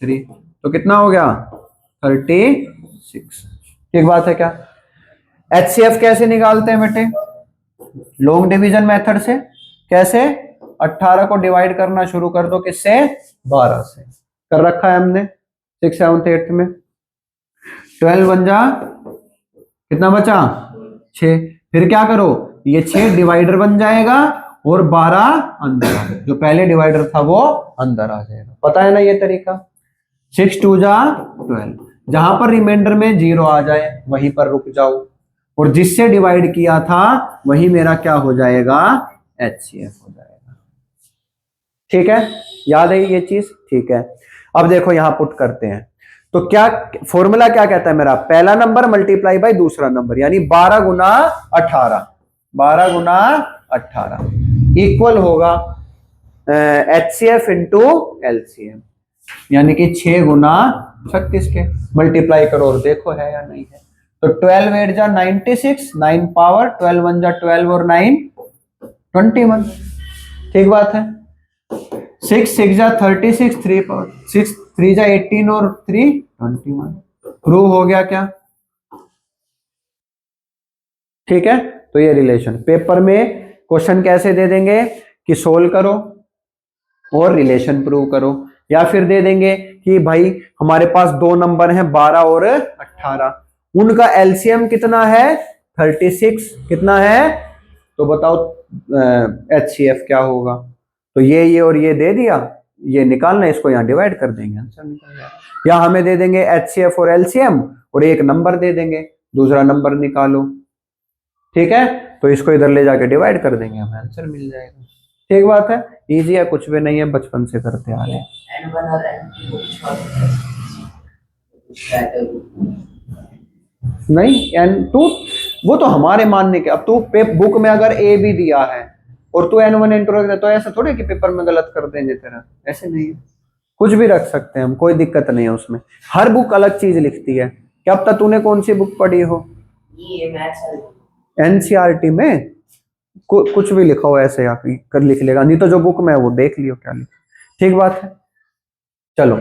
3, तो कितना हो गया? 36। ठीक बात है क्या? HCF कैसे निकालते हैं बेटे? लॉन्ग डिवीजन मेथड से। कैसे? 18 को डिवाइड करना शुरू कर दो किससे? 12 से। कर रखा है हमने 6 7 8 में। 12 बन जा, कितना बचा? 6। फिर क्या करो, ये 6 डिवाइडर बन जाएगा और 12 अंदर, जो पहले डिवाइडर था वो अंदर आ जाएगा। पता है ना ये तरीका? 6 2 जा 12, जहां पर रिमाइंडर में 0 आ जाए वहीं पर रुक जाओ, और जिससे डिवाइड किया था वही मेरा क्या हो जाएगा? HCF हो जाएगा। ठीक है, याद है ये चीज? ठीक है, अब देखो यहां पुट करते हैं। तो क्या फॉर्मूला क्या कहता है मेरा? पहला नंबर मल्टीप्लाई बाय दूसरा नंबर, यानी 12 गुना 18, 12 गुना 18 इक्वल होगा HCF इंटू LCM, यानी कि 6 गुना 36 के। मल्टीप्लाई करो और देखो है या नहीं है। तो 12 8 जा 96, 9 पावर 12 1 जा 12 और 9 21। ठीक बात है। 6 6 जा 36, 3 पावर 6 3 जा 18 और 3 21। प्रूव हो गया क्या? ठीक है, तो ये रिलेशन पेपर में क्वेश्चन कैसे दे देंगे कि सोल्व करो और रिलेशन प्रूव करो, या फिर दे देंगे कि भाई हमारे पास 2 नंबर हैं 12 और 18, उनका एलसीएम कितना है? 36। कितना है? तो बताओ HCF क्या होगा? तो ये और ये दे दिया, ये निकालना, इसको यहाँ डिवाइड कर देंगे, आंसर निकल जाएगा। या हमें दे देंगे HCF और LCM और एक नंबर दे देंगे, दूसरा नंबर निकालो। ठीक है, तो इसको इधर ले जाके डिवाइड कर देंगे, हमें आंसर मिल जाएगा। ठीक बात है, इजी है, कुछ भी नहीं है, बचपन से करते आ रहे हैं। N1 और N2 नहीं, N2 वो तो हमारे मानने के। अब तू बुक में अगर A भी दिया है और तू N1 N2 रख दे, तो ऐसा थोड़े कि पेपर में गलत कर देंगे तेरा, ऐसे नहीं है। कुछ भी रख सकते हैं हम, कोई दिक्कत नहीं है उसमें। हर बुक अलग चीज लिखती है। क्या अब तक तूने कौन सी बुक पढ़ी हो? ये मैथ्स NCERT में कुछ भी लिखा हो ऐसे आप कर लिख लेगा, नहीं तो जो बुक में है वो देख लियो क्या लिखा। ठीक बात है, चलो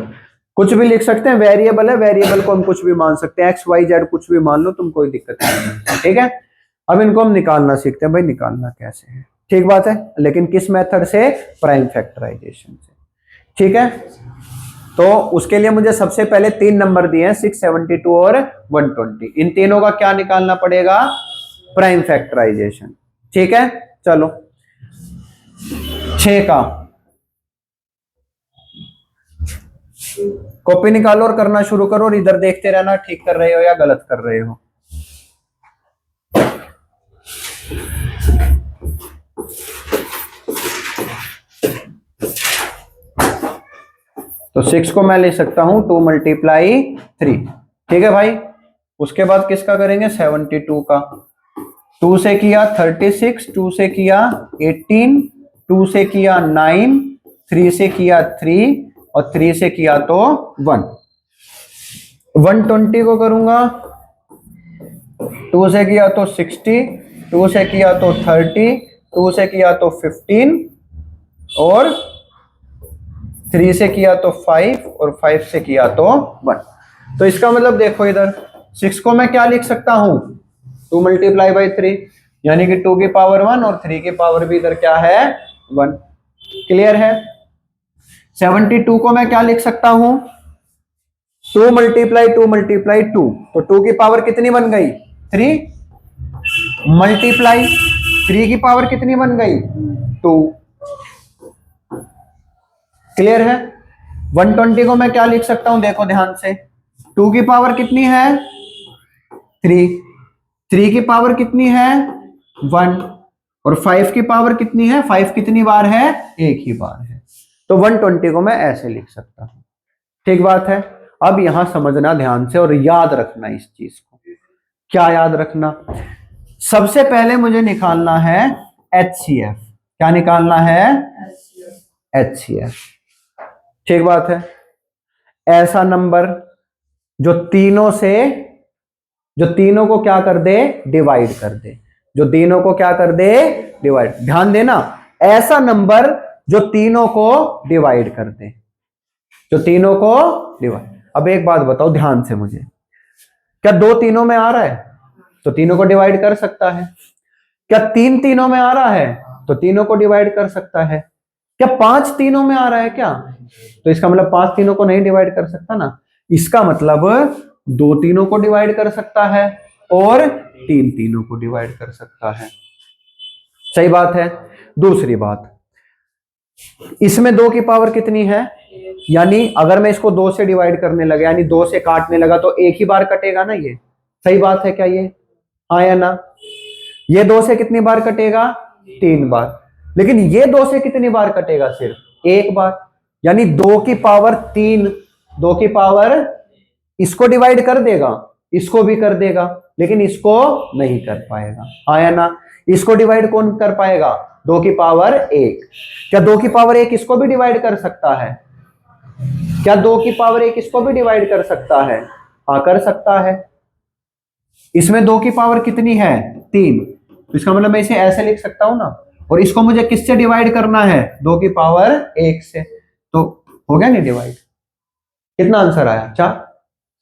कुछ भी लिख सकते हैं, वेरिएबल है, वेरिएबल को हम कुछ भी मान सकते हैं, XYZ कुछ भी मान लो तुम, कोई दिक्कत नहीं है। ठीक है, अब इनको हम निकालना सीखते हैं भाई, निकालना कैसे है। ठीक बात है, लेकिन किस मेथड से? प्राइम फैक्टराइजेशन से। ठीक है, तो उसके लिए मुझे सबसे पहले 3 नंबर दिए हैं 6 72 और 120, इन तीनों का क्या निकालना पड़ेगा? Prime factorisation. ठीक है, चलो 6 का कॉपी निकालो और करना शुरू करो, और इधर देखते रहना ठीक कर रहे हो या गलत कर रहे हो। तो 6 को मैं ले सकता हूं 2 मल्टीप्लाई 3। ठीक है भाई, उसके बाद किसका करेंगे? 72 का। 2 से किया 36, 2 से किया 18, 2 से किया 9, 3 से किया 3 और 3 से किया तो 1। 120 को करूंगा, 2 से किया तो 60, 2 से किया तो 30, 2 से किया तो 15 और 3 से किया तो 5 और 5 से किया तो 1। तो इसका मतलब देखो इधर 6 को मैं क्या लिख सकता हूं? 2 मल्टीप्लाई बाई 3, यानी कि 2 की पावर 1 और 3 की पावर भी इधर क्या है? 1। क्लियर है? 72 को मैं क्या लिख सकता हूं? 2 मल्टीप्लाई 2 मल्टीप्लाई 2, तो 2 की पावर कितनी बन गई? 3 मल्टीप्लाई 3 की पावर कितनी बन गई 2। क्लियर है। 120 को मैं क्या लिख सकता हूं, देखो ध्यान से, 2 की पावर कितनी है 3, 3 की पावर कितनी है 1, और 5 की पावर कितनी है, 5 कितनी बार है, एक ही बार है। तो 120 को मैं ऐसे लिख सकता हूं। ठीक बात है। अब यहां समझना ध्यान से और याद रखना इस चीज को। क्या याद रखना, सबसे पहले मुझे निकालना है HCF। क्या निकालना है, HCF। ठीक बात है। ऐसा नंबर जो तीनों को क्या कर दे, डिवाइड कर दे, जो तीनों को क्या कर दे, डिवाइड। ध्यान देना, ऐसा नंबर जो तीनों को डिवाइड कर दे, जो तीनों को डिवाइड। अब एक बात बताओ ध्यान से मुझे, क्या 2 तीनों में आ रहा है तो तीनों को डिवाइड कर सकता है? क्या 3 तीनों में आ रहा है तो तीनों को डिवाइड कर सकता है? क्या 5 तीनों में आ रहा है क्या, तो इसका मतलब 5 तीनों को नहीं डिवाइड कर सकता ना। इसका मतलब 2 तीनों को डिवाइड कर सकता है और 3 तीनों को डिवाइड कर सकता है। सही बात है। दूसरी बात, इसमें 2 की पावर कितनी है, यानी अगर मैं इसको 2 से डिवाइड करने लगा, यानी 2 से काटने लगा तो एक ही बार कटेगा ना ये। सही बात है क्या ये, हाँ या ना। ये 2 से कितनी बार कटेगा, 3 बार। लेकिन ये 2 से कितनी बार कटेगा, सिर्फ एक बार। यानी 2 की पावर 3, 2 की पावर इसको डिवाइड कर देगा, इसको भी कर देगा, लेकिन इसको नहीं कर पाएगा, हाँ या ना। इसको डिवाइड कौन कर पाएगा, 2 की पावर 1। क्या 2 की पावर 1 इसको भी डिवाइड कर सकता है? क्या 2 की पावर 1 इसको भी डिवाइड कर सकता है? हाँ कर सकता है। इसमें 2 की पावर कितनी है, 3, तो इसका मतलब मैं इसे ऐसे लिख सकता हूं ना। और इसको मुझे किससे डिवाइड करना है, 2 की पावर 1 से, तो हो गया नहीं डिवाइड। कितना आंसर आया, 4।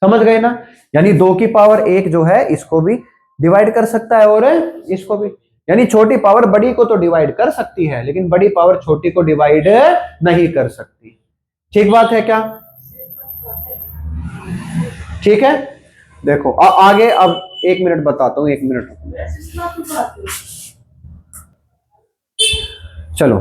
समझ गए ना। यानी 2 की पावर 1 जो है इसको भी डिवाइड कर सकता है और इसको भी। यानी छोटी पावर बड़ी को तो डिवाइड कर सकती है, लेकिन बड़ी पावर छोटी को डिवाइड नहीं कर सकती। ठीक बात है क्या, ठीक है। देखो आगे, अब 1 मिनट बताता हूं, 1 मिनट। चलो,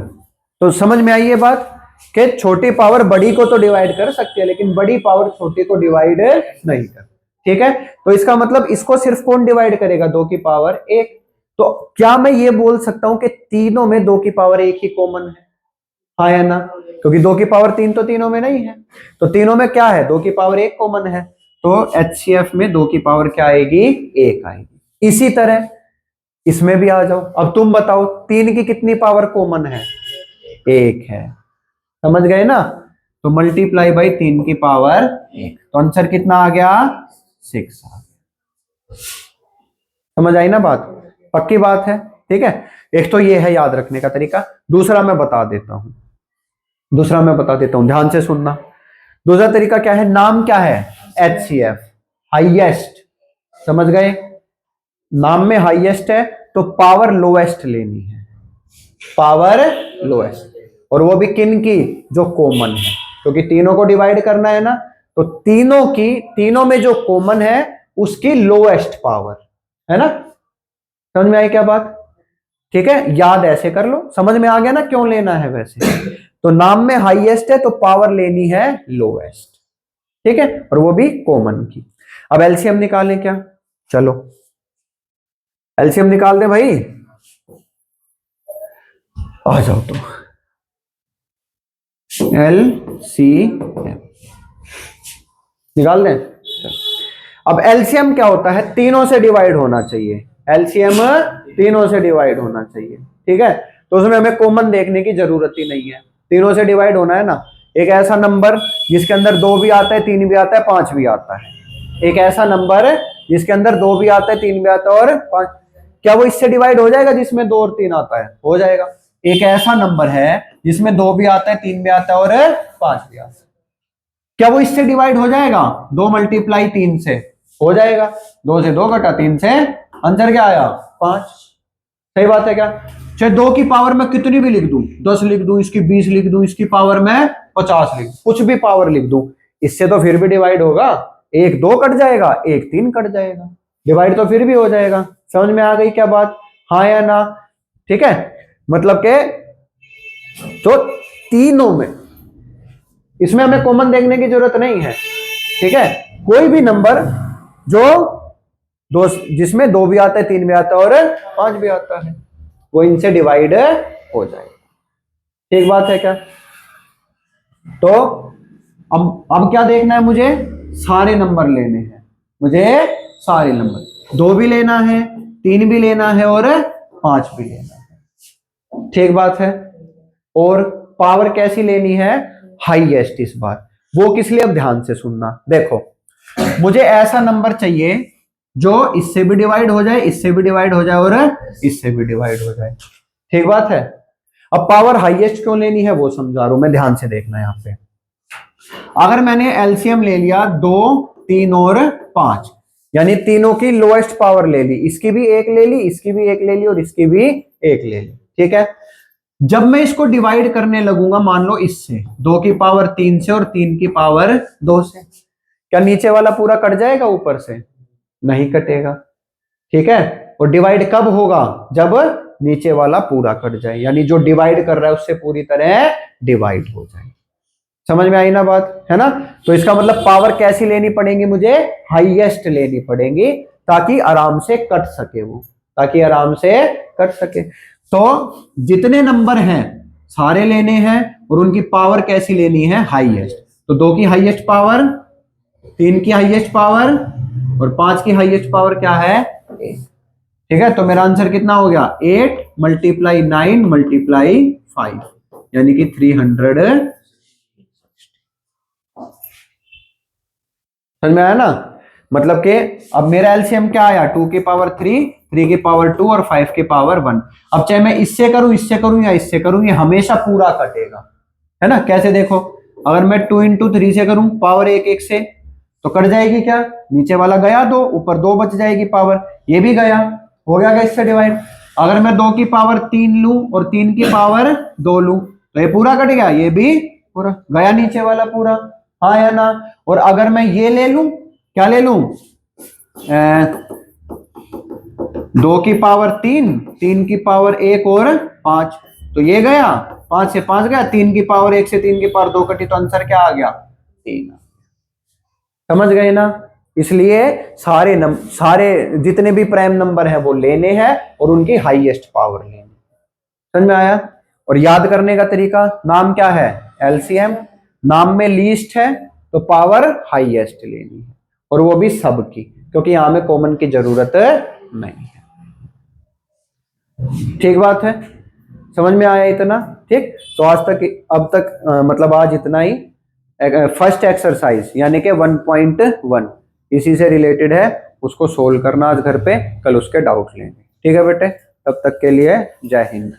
तो समझ में आई ये बात कि छोटी पावर बड़ी को तो डिवाइड कर सकती है, लेकिन बड़ी पावर छोटी को डिवाइड नहीं कर। ठीक है, तो इसका मतलब इसको सिर्फ कौन डिवाइड करेगा, 2 की पावर 1। तो क्या मैं ये बोल सकता हूं कि तीनों में 2 की पावर 1 ही कॉमन है, हाँ या ना। क्योंकि 2 की पावर 3 तो तीनों में नहीं है, तो तीनों में क्या है, 2 की पावर 1 कॉमन है। तो HCF में 2 की पावर क्या आएगी, 1 आएगी। इसी तरह इसमें भी आ जाओ। अब तुम बताओ 3 की कितनी पावर कॉमन है, 1 है। समझ गए ना। तो मल्टीप्लाई बाई 3 की पावर 1, तो आंसर कितना आ गया, 6 आ गया। समझ आई ना बात, पक्की बात है। ठीक है, एक तो ये है याद रखने का तरीका। दूसरा मैं बता देता हूं, ध्यान से सुनना। दूसरा तरीका क्या है, नाम क्या है, HCF, हाईएस्ट। समझ गए, नाम में हाईएस्ट है तो पावर लोएस्ट लेनी है, पावर लोएस्ट। और वो भी किन की, जो कॉमन है, क्योंकि तीनों को डिवाइड करना है ना। तो तीनों में जो कॉमन है उसकी लोएस्ट पावर है ना। समझ में आई क्या बात, ठीक है। याद ऐसे कर लो, समझ में आ गया ना क्यों लेना है वैसे। तो नाम में हाईएस्ट है तो पावर लेनी है लोएस्ट, ठीक है, और वो भी कॉमन की। अब एलसीएम निकालें क्या, चलो एलसीएम निकाल दे भाई, आ जाओ। तो एलसीएम निकाल दें। अब एलसीएम क्या होता है, तीनों से डिवाइड होना चाहिए। एलसीएम तीनों से डिवाइड होना चाहिए, ठीक है। तो उसमें हमें कॉमन देखने की जरूरत ही नहीं है, तीनों से डिवाइड होना है ना। एक ऐसा नंबर जिसके अंदर 2 भी आता है, 3 भी आता है, 5 भी आता है। एक ऐसा नंबर जिसके अंदर 2 भी आता है, 3 भी आता है और 5, क्या वो इससे डिवाइड हो जाएगा जिसमें 2 और 3 आता है, हो जाएगा। एक ऐसा नंबर है जिसमें 2 भी आता है, 3 भी आता है और 5 भी आता है, क्या वो इससे डिवाइड हो जाएगा, 2 मल्टीप्लाई 3 से हो जाएगा। 2 से 2 घटा 3 से, आंसर क्या आया, 5। सही बात है क्या। चाहे 2 की पावर में कितनी भी लिख दूं, 10 लिख दूं, इसकी 20 लिख दूं, इसकी पावर में 50 लिख दूं, कुछ भी पावर लिख दूं, इससे तो फिर भी डिवाइड होगा। 1 2 कट जाएगा, 1 3 कट जाएगा, डिवाइड तो फिर भी हो जाएगा। समझ में आ गई क्या बात, हाँ या ना? ठीक है, मतलब के तो तीनों में इसमें हमें कॉमन देखने की जरूरत नहीं है। ठीक है, कोई भी नंबर जो दो, जिसमें 2 भी आता है, 3 भी आता है और 5 भी आता है, वो इनसे डिवाइड हो जाएगा। ठीक बात है क्या? तो अब क्या देखना है मुझे? सारे नंबर लेने हैं मुझे, सारे नंबर, 2 भी लेना है, 3 भी लेना है और 5 भी लेना है। ठीक बात है। और पावर कैसी लेनी है? हाईएस्ट इस बार। वो किस लिए? अब ध्यान से सुनना। देखो, मुझे ऐसा नंबर चाहिए जो इससे भी डिवाइड हो जाए, इससे भी डिवाइड हो जाए और इससे भी डिवाइड हो जाए। ठीक बात है। अब पावर हाईएस्ट क्यों लेनी है वो समझा रहा हूं मैं, ध्यान से देखना यहां पे। अगर मैंने एलसीएम ले लिया 2, 3 और 5, यानी तीनों की लोएस्ट पावर ले ली, इसकी भी एक ले ली, इसकी भी एक ले ली और इसकी भी एक ले ली। ठीक है, जब मैं इसको डिवाइड करने लगूंगा, मान लो इससे 2 की पावर 3 से और 3 की पावर 2 से, क्या नीचे वाला पूरा कट जाएगा ऊपर से? नहीं कटेगा। ठीक है, और डिवाइड कब होगा? जब नीचे वाला पूरा कट जाए, यानी जो डिवाइड कर रहा है उससे पूरी तरह डिवाइड हो जाए। समझ में आई ना बात, है ना? तो इसका मतलब पावर कैसी लेनी पड़ेगी मुझे? हाईएस्ट लेनी पड़ेगी, ताकि आराम से कट सके वो, ताकि आराम से कट सके। तो जितने नंबर हैं सारे लेने हैं और उनकी पावर कैसी लेनी है? हाईएस्ट। तो 2 की हाईएस्ट पावर, 3 की हाईएस्ट पावर और 5 की हाईएस्ट पावर क्या है? 8। ठीक है, तो मेरा आंसर कितना हो गया? 8 × 9 × 5, यानी कि 300। समझ में आया ना? मतलब कि अब मेरा एलसीएम क्या आया? 2 की पावर 3, 3 की पावर 2 और 5 की पावर 1। अब चाहे मैं इससे करूं, इससे करूं या इससे करूं, ये हमेशा पूरा कटेगा, है ना? कैसे? देखो, अगर मैं 2 × 3 से करूं, पावर 1 1 से, तो कट जाएगी क्या? नीचे वाला गया 2, ऊपर 2 बच जाएगी पावर, ये भी गया, हो गया क्या इससे डिवाइड? अगर मैं 2 की पावर 3 लूं और 3 की पावर 2 लूं, तो ये पूरा कट गया, ये भी पूरा गया, नीचे वाला पूरा, हाँ या ना? और अगर मैं ये ले लूं, क्या ले लूं? 2 की पावर 3, 3 की पावर 1 और 5, तो ये गया, 5 से 5 गया, 3 की पावर 1 से 3 की पावर 2 कटी, तो आंसर क्या आ गया? 3। समझ गए ना? इसलिए सारे जितने भी प्राइम नंबर हैं वो लेने हैं और उनकी हाईएस्ट पावर लेनी। समझ में आया? और याद करने का तरीका, नाम क्या है? एलसीएम। नाम में लीस्ट है तो पावर हाईएस्ट लेनी है, और वो भी सब की, क्योंकि यहां में कॉमन की जरूरत नहीं है। ठीक बात है, समझ में आया इतना? ठीक, तो आज तक, अब तक मतलब आज इतना ही। फर्स्ट एक्सरसाइज यानी कि 1.1 इसी से रिलेटेड है, उसको सोल्व करना आज घर पे, कल उसके डाउट लेंगे। ठीक है बेटे, तब तक के लिए जय हिंद।